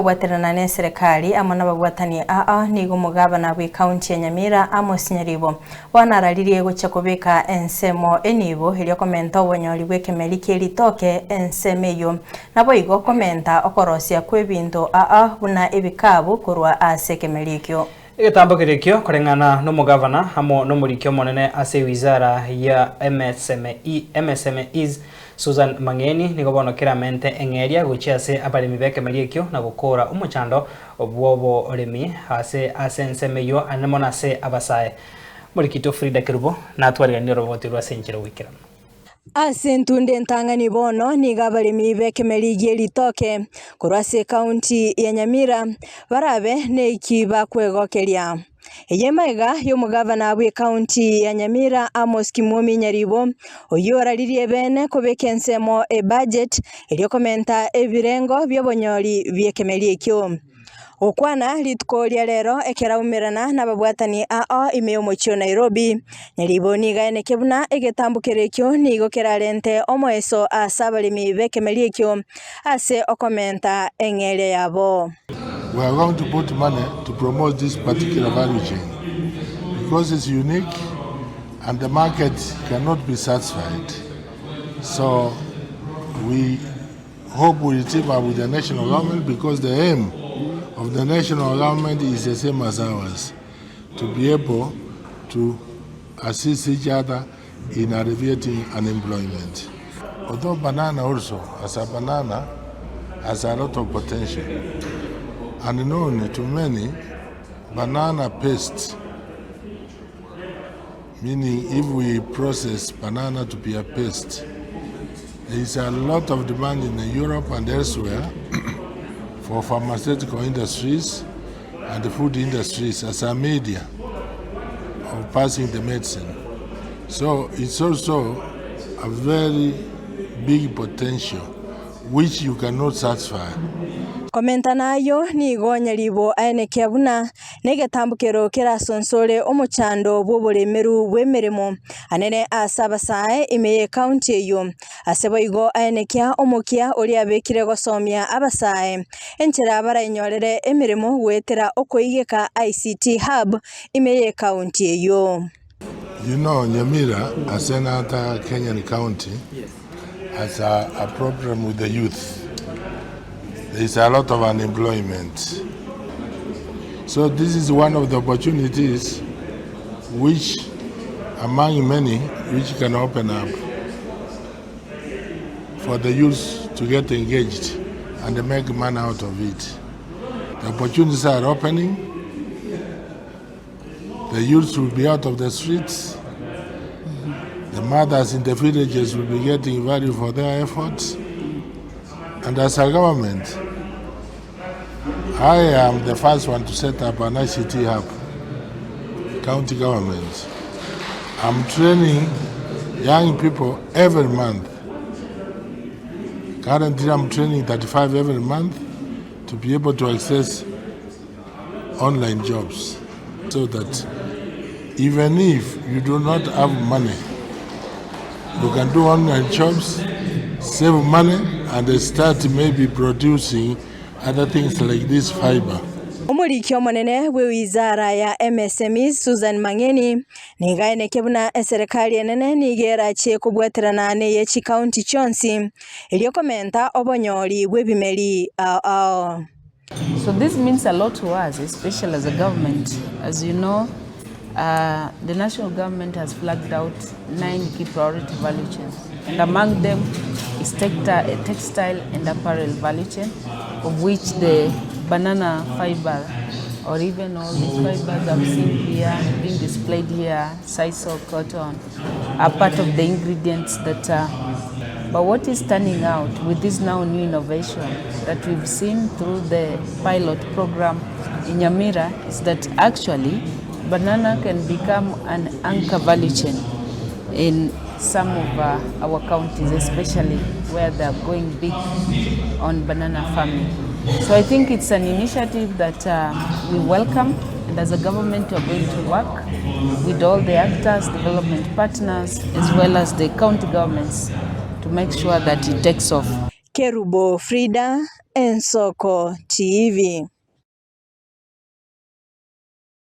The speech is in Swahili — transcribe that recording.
KOBWATERANA ne serikali amwe n'abagwatani nigo mugabana bwa county ya Nyamira NYARIBO wanararirie gucha kubika ensemo enibo iria komenta obonyori bw'ekemeri kia Ritoke ensemeyo nabo igo komenta okorosia kwebinto buna ebikabu kurwa ase ekemeri ekyo igitambo kirikyo kurengana no mugavana hamo no murikyo monene ase wizara ya MSMEs Susan Mangeni nigo bonokeramente engeria guchiase Abaremi BW'EKEMERI ekyo na gukora umuchando obwobo oremi ase ensemeyo anemona se abasae murikito Frida Kirubo natwariganira roboti rwa senjero wikira ase ntunde ntangani bono niga Abaremi BW'EKEMERI gie Ritoke kurwase county ya Nyamira barabe neiki bakwegokeria Eyemaiga y'omugavana bwe county ya Nyamira NYARIBO oyoraririe bene kubeka ensemo budget eri komenta ebirengo by'obonyori bw'ekemeri ekyo okwana litkoria lero ekeraumirana n'ababwatani ime omochio Nairobi Nyaribo niga enekebuna egetambukire ekyo nigo kerarente Omoeso ase Abaremi BW'EKEMERI ekyo ase okomenta engere yabo. We are going to put money to promote this particular value chain because it's unique and the market cannot be satisfied. So we hope we will team up with the national government because the aim of the national government is the same as ours, to be able to assist each other in alleviating unemployment. Although banana also, as a banana, has a lot of potential. And known to many, banana paste, meaning if we process banana to be a paste, there is a lot of demand in Europe and elsewhere for pharmaceutical industries and the food industries as a media of passing the medicine. So it's also a very big potential which you cannot satisfy. Komenta nayo nigo Nyaribo aenekea buna negetambukero kerasonsole omochando bw'oburemeru bw'emirimo anene ase abasae ime county eyo asebo igo aenekea omokia ori abekire gosomia abasae enchera barainyorere emirimo gwetera okoigeka ICT hub ime county eyo. You know, Nyamira, as another Kenyan county, has a problem with the youth. There is a lot of unemployment. So this is one of the opportunities which, among many, which can open up for the youth to get engaged and make money out of it. The opportunities are opening. The youth will be out of the streets. The mothers in the villages will be getting value for their efforts. And as a government, I am the first one to set up an ICT hub, county government. I'm training young people every month. Currently, I'm training 35 every month to be able to access online jobs so that even if you do not have money, you can do online jobs, save money, and start maybe producing other things like this fiber. Omurikyo monene bwe wizara ya MSMEs Susan Mangeni niga enekebuna serikali enene nigera che KOBWATERANA ne yechi county chonsi elio komenta obonyori bw'ebimeri So this means a lot to us, especially as a government. As you know, the national government has flagged out 9 key priority value chains, and among them is textile and apparel value chain, of which the banana fiber, or even all these fibers I've seen here, being displayed here, sisal, cotton, are part of the ingredients that but what is standing out with this now new innovation that we've seen through the pilot program in Nyamira is that actually banana can become an anchor value chain in some of our counties, especially where they're going big on banana farming. So I think it's an initiative that we welcome, and as a government we're going to work with all the actors, development partners, as well as the county governments to make sure that it takes off. Kerubo Frida Ensoko TV.